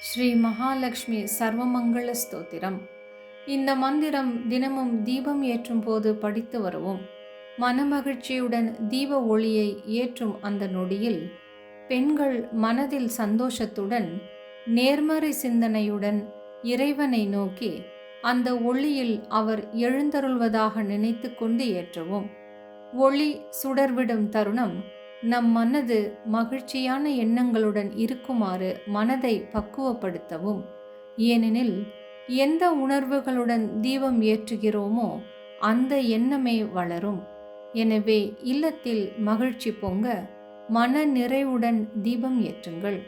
ஸ்ரீ மகாலட்சுமி சர்வமங்கள ஸ்தோத்திரம். இந்த மந்திரம் தினமும் தீபம் ஏற்றும் போது படித்து வருவோம். மனமகிழ்ச்சியுடன் தீப ஒளியை ஏற்றும் அந்த நொடியில் பெண்கள் மனதில் சந்தோஷத்துடன் நேர்மறை சிந்தனையுடன் இறைவனை நோக்கி அந்த ஒளியில் அவர் எழுந்தருள்வதாக நினைத்து கொண்டு ஏற்றவும். ஒளி சுடர்விடும் தருணம் நம் மனது மகிழ்ச்சியான எண்ணங்களுடன் இருக்குமாறு மனதை பக்குவப்படுத்தவும். ஏனெனில் எந்த உணர்வுகளுடன் தீபம் ஏற்றுகிறோமோ அந்த எண்ணமே வளரும். எனவே இல்லத்தில் மகிழ்ச்சி பொங்க மன நிறைவுடன் தீபம் ஏற்றுங்கள்.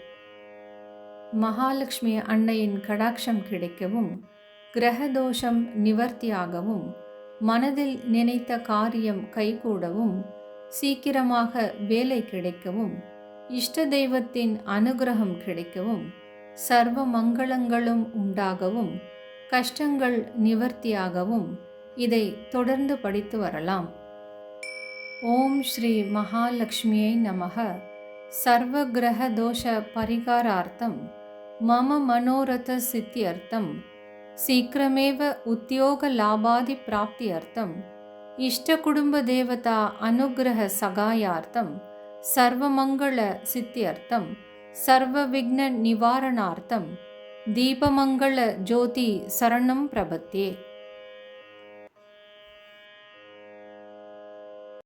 மகாலட்சுமி அன்னையின் கடாட்சம் கிடைக்கவும், கிரகதோஷம் நிவர்த்தியாகவும், மனதில் நினைத்த காரியம் கைகூடவும், சீக்கிரமாக வேலை கிடைக்கவும், இஷ்ட தெய்வத்தின் அனுகிரகம் கிடைக்கவும், சர்வ மங்களங்களும் உண்டாகவும், கஷ்டங்கள் நிவர்த்தியாகவும் இதை தொடர்ந்து படித்து வரலாம். ஓம் ஸ்ரீ மகாலட்சுமியை நமக. சர்வ கிரக தோஷ பரிகாரார்த்தம் மம மனோரத சித்தியர்த்தம் சீக்கிரமேவ உத்தியோக லாபாதி பிராப்தியர்த்தம் இஷ்ட குடும்ப தேவதா அனுகிரக சகாயார்த்தம் சர்வமங்கள சித்தியர்த்தம் சர்வ விக்ன நிவாரணார்த்தம் தீபமங்கள ஜோதி சரணம் பிரபத்தே.